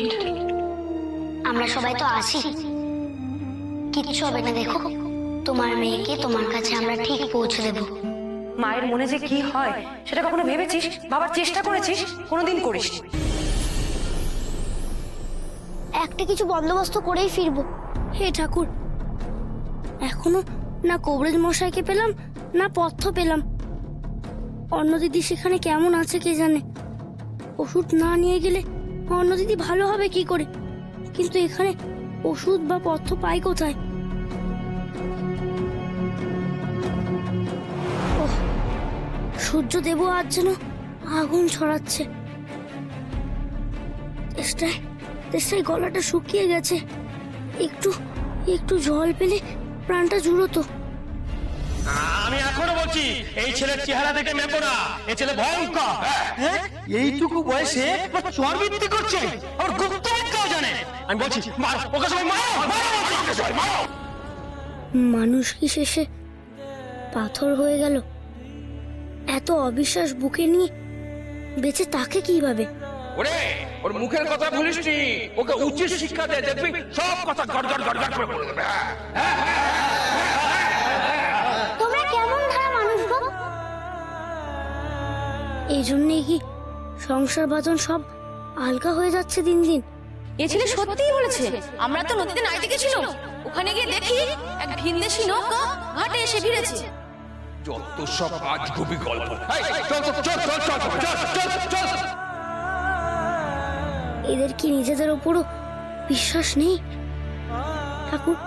Minute. আমরা সবাই তো আছি, কিচ্ছু হবে না। দেখো, তোমার মেয়েকে তোমার কাছে আমরা ঠিক পৌঁছে দেবো। মায়ের মনে যে কি হয় সেটা কখনো ভেবেছিস? ভাবার চেষ্টা করেছিস? কোনোদিন করিস? একটা কিছু বন্দোবস্ত করেই ফিরবো। হে ঠাকুর, এখনো না কবরেজ মশাইকে পেলাম, না পথ্য পেলাম। অন্য দিদি সেখানে কেমন আছে কে জানে। ওষুধ না নিয়ে গেলে অন্য দিদি ভালো হবে কি করে? কিন্তু এখানে ওষুধ বা পথ্য পাই কোথায়? ওহ, সূর্য দেব আজ যেন আগুন ছড়াচ্ছে। তেষ্টায় গলাটা শুকিয়ে গেছে। একটু একটু জল পেলে প্রাণটা জুড়োতো। আমি এখনো বলছি এই ছেলের চেহারা দেখে মেপো না, এই ছেলে ভয়ঙ্কর। এইটুকু বয়সে চরবৃত্তি করছে, আবার গুপ্তবিদ্যাও জানে। আমি বলছি মার, ওকে সবাই মারো, ওকে সবাই মারো। মানুষ কি শেষে পাথর হয়ে গেল? এত অবিশ্বাস বুকে নিয়ে বেঁচে তাকে কিভাবে? ওরে, ওর মুখের কথা ভুলিস নি, ওকে উচিত শিক্ষা দে, দেখবি সব কথা গড়গড় গড়গড় করে বলে দেবে। তোমরা কেমন ধারা মানুষ গো? এই জন্যই কি সংসার বাঁধন সব আলগা হয়ে যাচ্ছে দিন দিন? এ ছেলে সত্যিই বলেছে। আমরা তো নদীতে নাইতে গেছিলাম, ওখানে গিয়ে দেখি এক ভিনদেশী নৌকা ঘাটে এসে ভিড়েছে। যত সব আজগুবি গল্প। চল চল চল চল চল চল চল। এদের কি নিজেদের উপরও বিশ্বাস নেই? ঠাকুর,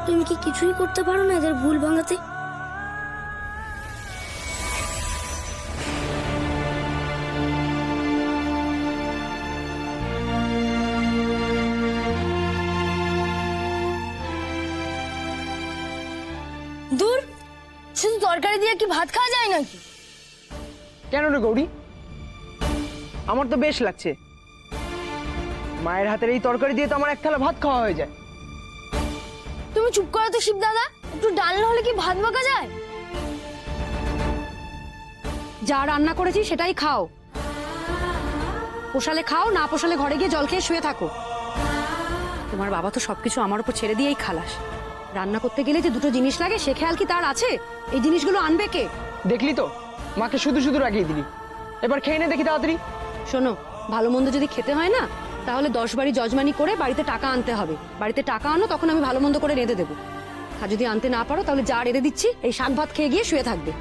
তুমি কি কিছুই করতে পারো না এদের ভুল ভাঙাতে? দূর, শুধু তরকারি দিয়ে কি ভাত খাওয়া যায় নাকি? কেন রে গৌরী, আমার তো বেশ লাগছে। মায়ের হাতের এই তরকারি দিয়ে তো আমার এক থালা ভাত খাওয়া হয়ে যায়। তুমি চুপ করো তো শিব দাদা, একটু ডাল না হলে কি ভাত মাখা যায়? যা রান্না করেছি সেটাই খাও। পোষালে খাও, না পোষালে ঘরে গিয়ে জল খেয়ে শুয়ে থাকো। তোমার বাবা তো সবকিছু আমার উপর ছেড়ে দিয়েই খালাস। রান্না করতে গেলে যে দুটো জিনিস লাগে সে খেয়াল কি তার আছে? এই জিনিসগুলো আনবে কে? দেখলি তো, মাকে শুধু শুধু রাগিয়ে দিলি। এবার খেয়ে নে দেখি তাড়াতাড়ি। শোনো, ভালো মন্দ যদি খেতে হয় না, তাহলে 10 বাড়ি যজমানি করে বাড়িতে টাকা আনতে হবে। বাড়িতে টাকা আনো, তখন আমি ভালো মন্দ করে রেঁধে দেবো। আর যদি আনতে না পারো তাহলে যা রেঁধে দিচ্ছি এই শাক ভাত খেয়ে গিয়ে শুয়ে থাকবে।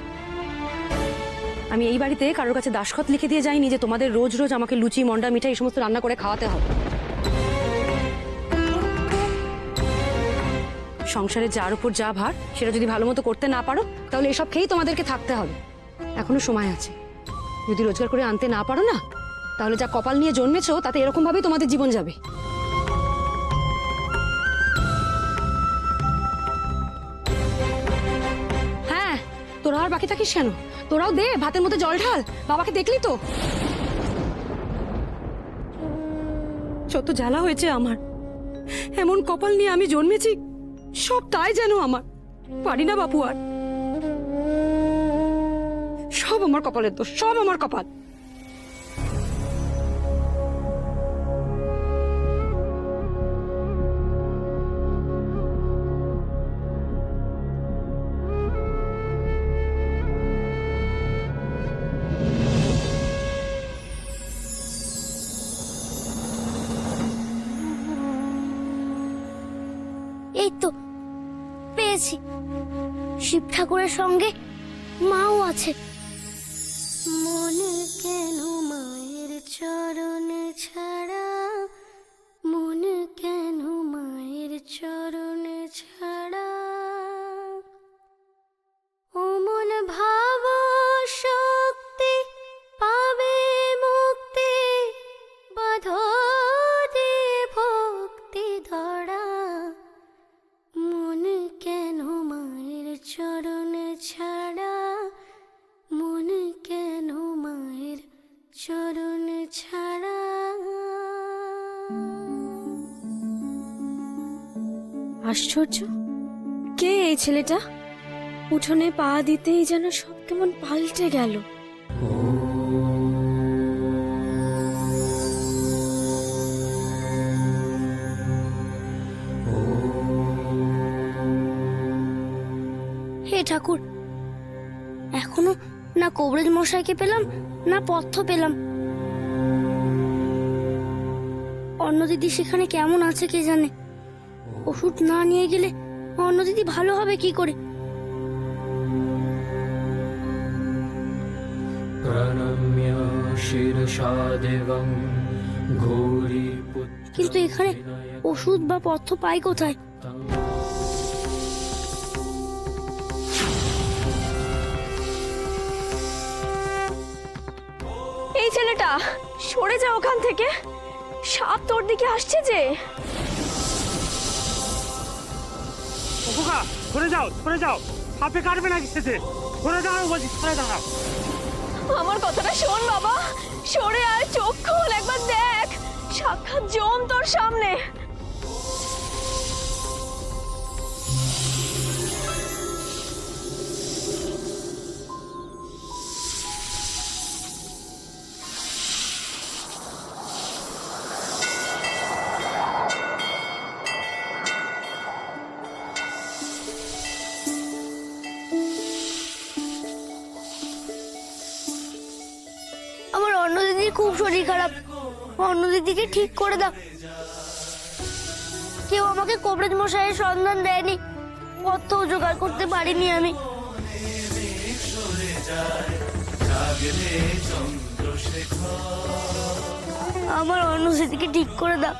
আমি এই বাড়িতে কারোর কাছে দাসখত লিখে দিয়ে যাইনি যে তোমাদের রোজ রোজ আমাকে লুচি, মন্ডা, মিঠাই এই সমস্ত রান্না করে খাওয়াতে হবে। সংসারে যার উপর যা ভার সেটা যদি ভালো মতো করতে না পারো তাহলে এসব খেয়েই তোমাদেরকে থাকতে হবে। এখনো সময় আছে। যদি রোজগার করে আনতে না পারো না, তাহলে যা কপাল নিয়ে জন্মেছো তাতে এরকম ভাবেই তোমাদের জীবন যাবে। হ্যাঁ, তোরা আর বাকি থাকিস কেন? তোরাও দে ভাতের মধ্যে জল ঢাল। বাবাকে দেখলি তো যত জ্বালা হয়েছে আমার। এমন কপাল নিয়ে আমি জন্মেছি, সব তাই যেন আমার। পারি না বাপু আর। সব আমার কপালের দোষ, সব আমার কপাল। এই তো পেয়েছি, শিব ঠাকুরের সঙ্গে মাও আছে। মনে কেন মায়ের চরণ ছাড়া, মনে কেন মায়ের চরণ ছাড়া, ও মন ভাব শক্তি পাবে মুক্তি, বাঁধো দে ভক্তি ধরা। মনে কেন মায়ের চরণ ছাড়া, মনে কেন মায়ের চরণ ছাড়া। আশ্চর্য, কে এই ছেলেটা? উঠোনে পা দিতেই যেন সব কেমন পাল্টে গেল। ঠাকুর, এখনো না কবরেজ মশাইকে পেলাম না পথ্য পেলাম। অন্য দিদি সেখানে কেমন আছে কে জানে। ওষুধ না নিয়ে গেলে অন্য দিদি ভালো হবে কি করে? প্রণম্য শিরসা দেবং ঘোরি কিন্তু এখানে ওষুধ বা পথ্য পাই কোথায়? এই ছেলেটা সরে যা ওখান থেকে, সাপ তোর দিকে আসছে যে। খোকা সরে যাও, সাপে কাটবে নাকি সেতে? সরে দাঁড়াও বলছি, সরে দাঁড়াও। আমার কথাটা শোন বাবা, সরে আয়, চোখ খোল, একবার দেখ, সাক্ষাৎ জম তোর সামনে। আমার অন্য দিদির খুব শরীর খারাপ, অন্য দিদিকে ঠিক করে দাও। কেউ আমাকে কবরেজ মশাইয়ের সন্ধান দেয়নি, পথ্য জোগাড় করতে পারিনি আমি। আমার অন্য দিদিকে ঠিক করে দাও।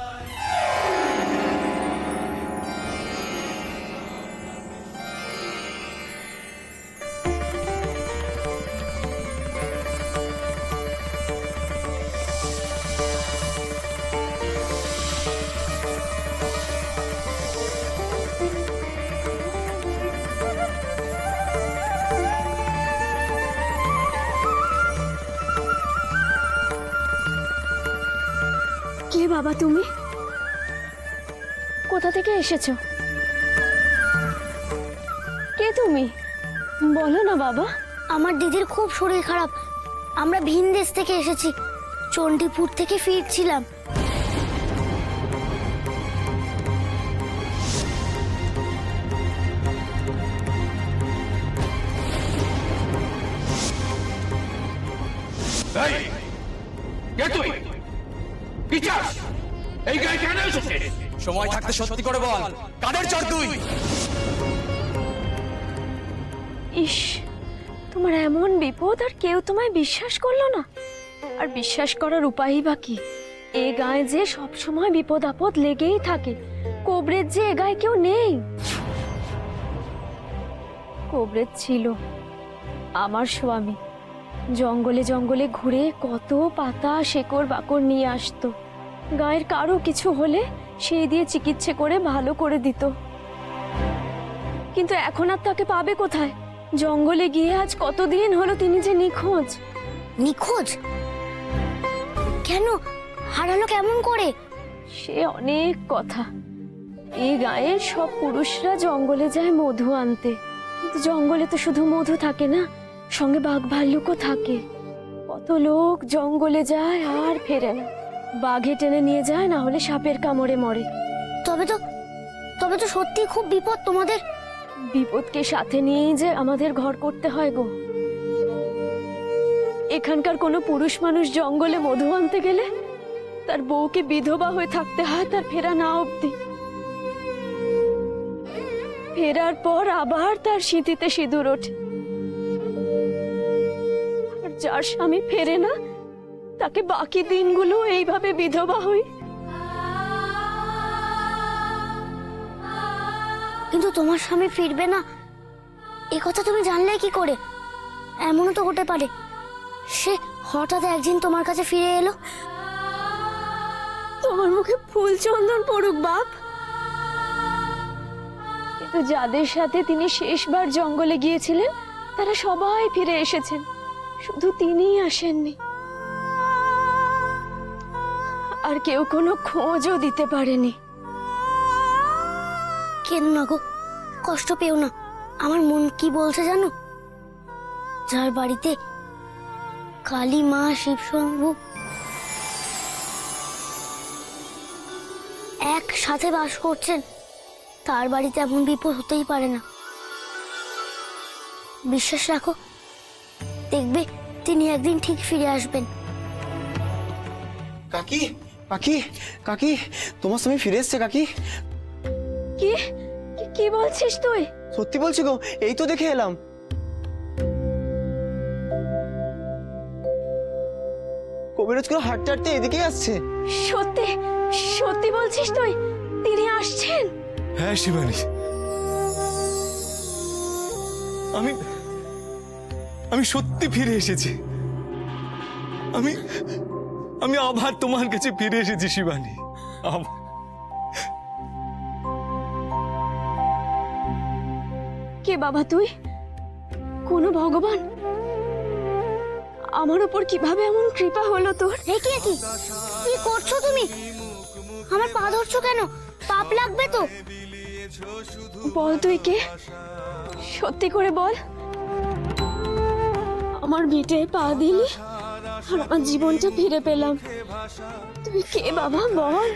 কে বাবা তুমি? কোথা থেকে এসেছো? কে তুমি? বলো না বাবা। আমার দিদির খুব শরীর খারাপ, আমরা ভিন দেশ থেকে এসেছি, চণ্ডীপুর থেকে ফিরছিলাম। এই কে তুই? কি চাস? এই গায়ে কেন এসেছিস? সময় থাকতে সত্যি করে বল, কাদের চর তুই? ইস, তোমার এমন বিপদ আর কেউ তোমায় বিশ্বাস করলো না। আর বিশ্বাস করার উপায়ই বা কি? এ গায়ে যে সব সময় বিপদ আপদ লেগেই থাকে, কবরেজ যে এ গায়ে কেউ নেই। কবরেজ ছিল আমার স্বামী, জঙ্গলে জঙ্গলে ঘুরে কত পাতা শেকড় বাকড় নিয়ে আসতো। গায়ের কারো কিছু হলে সেই দিয়ে চিকিৎসা করে ভালো করে দিত। কিন্তু এখন আর তাকে পাবে কোথায়? জঙ্গলে গিয়ে আজ কতদিন হলো তিনি যে নিখোঁজ। নিখোঁজ কেন? হারালো কেমন করে? সে অনেক কথা। এই গায়ের সব পুরুষরা জঙ্গলে যায় মধু আনতে, কিন্তু জঙ্গলে তো শুধু মধু থাকে না, সঙ্গে বাঘ ভাল্লুকও থাকে। কত লোক জঙ্গলে যায় আর ফেরে না, বাঘে টেনে নিয়ে যায়, না হলে সাপের কামড়ে মরে। তবে তো সত্যি খুব বিপদ তোমাদের। বিপদকে সাথে নিয়েই যে আমাদের ঘর করতে হয় গো। এখানকার কোনো পুরুষ মানুষ জঙ্গলে মধু আনতে গেলে তার বউকে বিধবা হয়ে থাকতে হয় তার ফেরা না অবধি। ফেরার পর আবার তার সিঁথিতে সিঁদুর ওঠে। আর যার স্বামী ফেরে না, তাকে বাকি দিনগুলো এইভাবে বিধবা হই। কিন্তু তোমার স্বামী ফিরবে না এ কথা তুমি জানলে কি করে? এমনও তো হতে পারে সে হঠাৎ একদিন তোমার কাছে ফিরে এলো। তোমার মুখে ফুল চন্দন পড়ুক বাপ, কিন্তু যাদের সাথে তিনি শেষবার জঙ্গলে গিয়েছিলেন তারা সবাই ফিরে এসেছেন, শুধু তিনিই আসেননি। আর কেউ কোনো খোঁজও দিতে পারেনি। কেন না গো, কষ্ট পেও না। আমার মন কি বলছে জানো? যার বাড়িতে কালী মা শিবশম্ভু একসাথে বাস করছেন, তার বাড়িতে এমন বিপদ হতেই পারে না। বিশ্বাস রাখো, দেখবে তিনি একদিন ঠিক ফিরে আসবেন। কাকি কাকি কাকি, তোমার স্বামী ফিরে এসছে কাকি। কি কি বলছিস তুই? সত্যি বলছি গো, এই তো দেখে এলাম। কবিরাজ করে হাঁটতে হাঁটতে এদিকেই আসছে। সত্যি সত্যি বলছিস তুই? তিনি আসছেন? হ্যাঁ শিবানী, আমি সত্যি ফিরে এসেছি। আমি আবার তোমার কাছে ফিরে এসেছি শিবানী। কে বাবা তুই? কোন ভগবান? আমার উপর কিভাবে এমন কৃপা হলো তোর? কি কি করছো তুমি? আমার পা ধরছো কেন? পাপ লাগবে তো। বল তুই কে? সত্যি করে বল। আমার ভিটে পা দিলি আর আমার জীবনটা ফিরে পেলাম। তুই কে বাবা? বল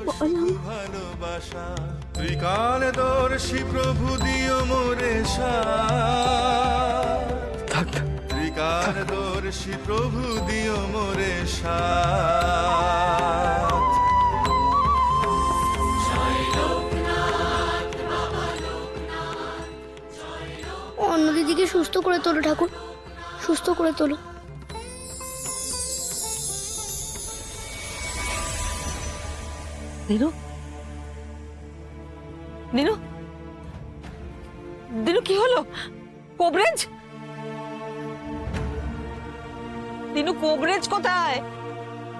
বল। ত্রিকালদর্শী প্রভু দিও মোরে সাথ, ত্রিকালদর্শী প্রভু দিও মোরে সাথ। অন্য দিদিকে সুস্থ করে তোলো ঠাকুর, সুস্থ করে তোলো। দিনু, দিনু, দিনু কি হলো? কোবরেজ? দিনু কোবরেজ কোথায়?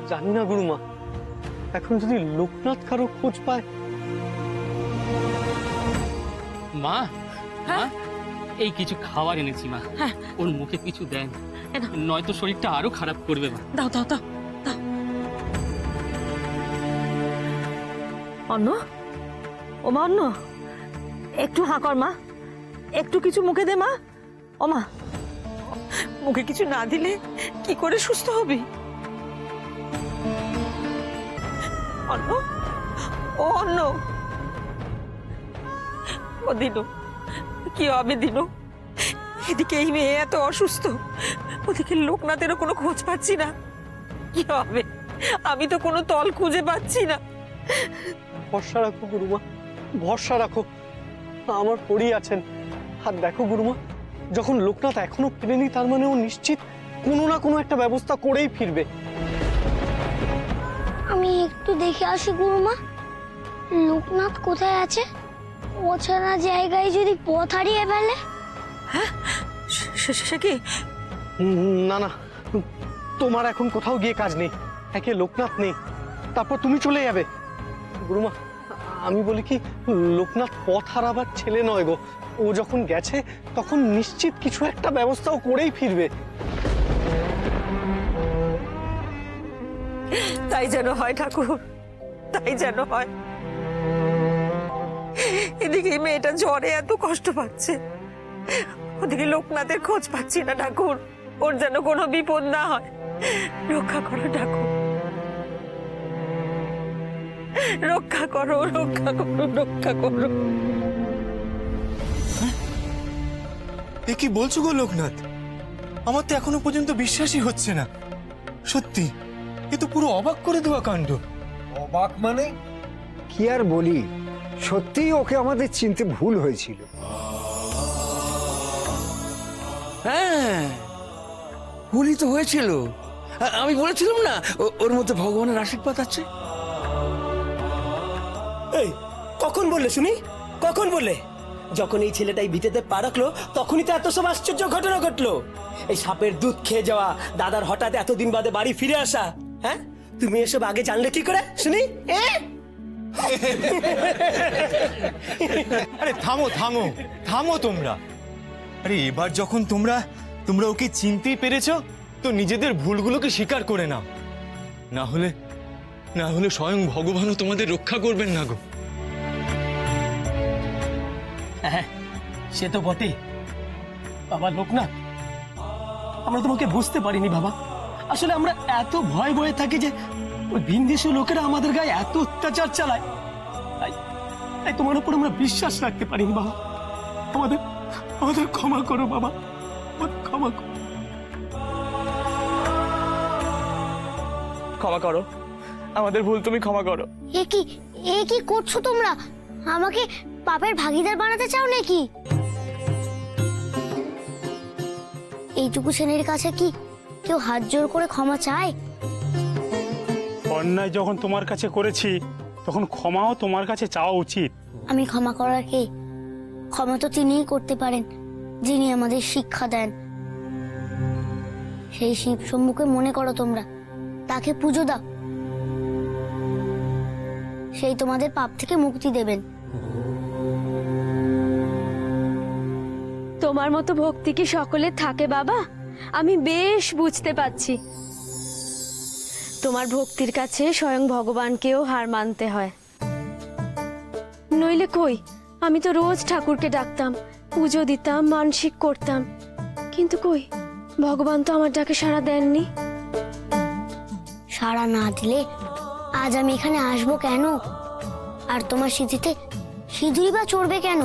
জানি না গুরুমা, এখন যদি লোকনাথ কারো খোঁজ পায়। মা, এই কিছু খাবার এনেছি মা। ওর মুখে কিছু দেন, নয়তো শরীরটা আরো খারাপ করবে মা। দাও দাও দাও দাও। অন্য, ও মা অন্য, একটু হাঁ কর মা, একটু কিছু মুখে দে মা। ও মা, মুখে কিছু না দিলে কি করে সুস্থ হবি? অন্য, ও অন্য, ও দিনু, কি হবে দিনু? এদিকে এই মেয়ে এত অসুস্থ, ওদিকে লোকনাথেরও কোনো খোঁজ পাচ্ছি না। কি হবে? আমি তো কোনো তল খুঁজে পাচ্ছি না। ভরসা রাখো গুরুমা, ভরসা রাখো, আমার পড়ি আছেন। আর দেখো গুরুমা, যখন লোকনাথ এখনো ফিরেনি, তার মানে ও নিশ্চিত কোনো না কোনো একটা ব্যবস্থা করেই ফিরবে। আমি একটু দেখে আসি গুরুমা, লোকনাথ কোথায় আছে। অচেনা জায়গায় যদি পথ হারিয়ে ফেলে। হ্যাঁ, সে কি? না না, তোমার এখন কোথাও গিয়ে কাজ নেই। একে লোকনাথ নেই, তারপর তুমি চলে যাবে। গুরুমা, আমি বলি কি, লোকনাথ পথ হারাবার ছেলে নয় গো। ও যখন গেছে তখন নিশ্চিত কিছু একটা ব্যবস্থাও করেই ফিরবে। তাই যেন হয় ঠাকুর, তাই যেন হয়। এদিকে এই মেয়েটা জ্বরে এত কষ্ট পাচ্ছে, ওদিকে লোকনাথের খোঁজ পাচ্ছি না ঠাকুর। ওর যেন কোনো বিপদ না হয়, রক্ষা করো ঠাকুর, রক্ষা করো, রক্ষা করো, রক্ষা করো। এ কি বলছো গো লোকনাথ? আমার তো এখনো পর্যন্ত বিশ্বাসই হচ্ছে না। সত্যি, এ তো পুরো অবাক করে দেওয়া কাণ্ড। অবাক মানে? কি আর বলি, সত্যিই ওকে আমাদের চিনতে ভুল হয়েছিল। হ্যাঁ, ভুলই তো হয়েছিল। আমি বলেছিলাম না ওর মধ্যে ভগবানের আশীর্বাদ আছে। এই কখন বললে শুনি, কখন বললে? যখন এই ছেলেটাই ভিটেতে পা রাখলো তখনই তো এত সব আশ্চর্য ঘটনা ঘটলো। এই সাপের দুধ খেয়ে যাওয়া, দাদার হঠাৎ এতদিন বাদে বাড়ি ফিরে আসা। হ্যাঁ, তুমি এসব আগে জানলে কি করে শুনি? আরে থামো থামো থামো তোমরা। আরে এবার যখন তোমরা ওকে চিনতেই পেরেছো, তো নিজেদের ভুলগুলোকে স্বীকার করে নাও। না হলে স্বয়ং ভগবানও তোমাদের রক্ষা করবেন না গো। হ্যাঁ, সে তো বটে। বাবা লোকনাথ, আমরা তোমাকে বুঝতে পারিনি বাবা। আসলে আমরা এত ভয় ভয়ে থাকি যে ওই ভিনদেশীয় লোকেরা আমাদের গায়ে এত অত্যাচার চালায়, তাই তোমার উপর আমরা বিশ্বাস রাখতে পারিনি বাবা। আমাদের ক্ষমা করো বাবা, আমাদের ক্ষমা করো। ক্ষমা করো, আমাদের ভুল তুমি ক্ষমা করো। এ কি করছো তোমরা? আমাকে পাপের ভাগীদার বানাতে চাও নাকি? এইটুকু শ্রেণীর কাছে কি কেউ হাত জোর করে ক্ষমা চায়? অন্যায় যখন তোমার কাছে করেছি তখন ক্ষমাও তোমার কাছে চাওয়া উচিত। আমি ক্ষমা করার কে? ক্ষমা তো তিনিই করতে পারেন, যিনি আমাদের শিক্ষা দেন। সেই শিব শম্ভুকে মনে করো তোমরা, তাকে পুজো দাও, সেই তোমাদের পাপ থেকে মুক্তি দেবেন। তোমার মতো ভক্তি কি সকলের থাকে বাবা? আমি বেশ বুঝতে পারছি তোমার ভক্তির কাছে স্বয়ং ভগবানকেও হার মানতে হয়। নইলে কই, আমি তো রোজ ঠাকুরকে ডাকতাম, পুজো দিতাম, মানসিক করতাম, কিন্তু কই ভগবান তো আমার ডাকে সাড়া দেননি। সাড়া না দিলে আজ আমি এখানে আসবো কেন? আর তোমার স্মৃতিতে সিঁদুরই বা চড়বে কেন?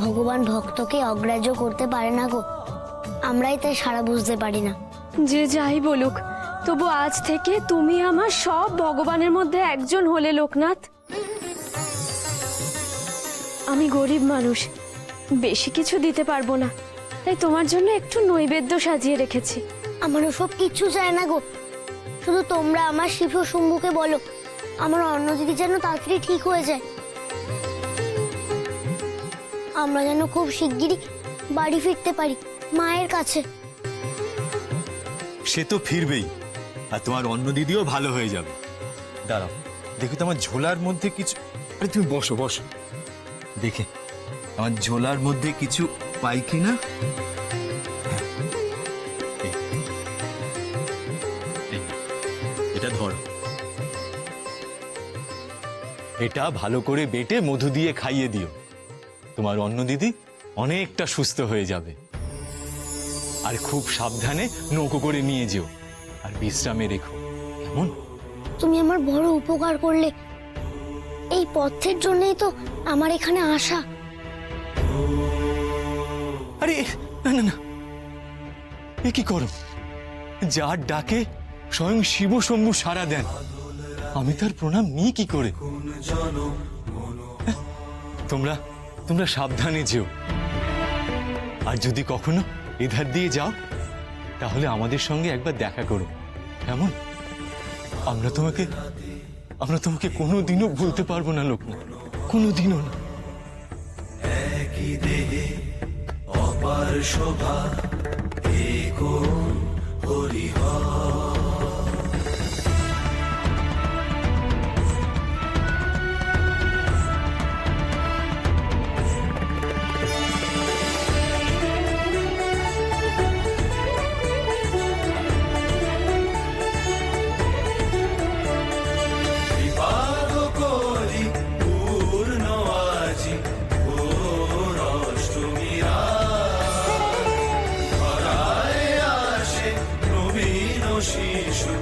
ভগবান ভক্তকে অগ্রাহ্য করতে পারে না গো, আমরাই তাই সারা বুঝতে পারি না। যে যাই বলুক, তবু আজ থেকে তুমি আমার সব ভগবানের মধ্যে একজন হলে লোকনাথ। আমি গরিব মানুষ, বেশি কিছু দিতে পারবো না, তাই তোমার জন্য একটু নৈবেদ্য সাজিয়ে রেখেছি। আমার ওসব কিচ্ছু চায় না গো, শুধু তোমরা আমার শিব শম্ভুকে বলো আমার অন্য দিদি যেন তাড়াতাড়ি ঠিক হয়ে যায়, আমরা যেন খুব শিগগিরই বাড়ি ফিরতে পারি মায়ের কাছে। সে তো ফিরবেই, আর তোমার অন্য দিদিও ভালো হয়ে যাবে। দাঁড়াও, দেখো তো আমার ঝোলার মধ্যে কিছু। আরে তুমি বসো বসো, দেখে আমার ঝোলার মধ্যে কিছু পাই কিনা। এটা ধরো, এটা ভালো করে বেটে মধু দিয়ে খাইয়ে দিও, তোমার অন্য দিদি অনেকটা সুস্থ হয়ে যাবে। আর খুব সাবধানে নৌকো করে নিয়ে যেও, আর বিশ্রামে রেখো, কেমন? তুমি আমার বড় উপকার করলে, এই পথের জন্যই তো আমার এখানে আসা। আরে না না না, এ কি করো? যার ডাকে স্বয়ং শিব শম্ভু সাড়া দেন, আমি তার প্রণাম নিই কি করে? তোমরা তোমরা সাবধানে যেও, আর যদি কখনো এধার দিয়ে যাও তাহলে আমাদের সঙ্গে একবার দেখা করো, কেমন? আমরা তোমাকে কোনোদিনও ভুলতে পারবো না লোকনাথ, কোনোদিনও না। একই দেহে অপার শোভা, এক হরিহর। শিশু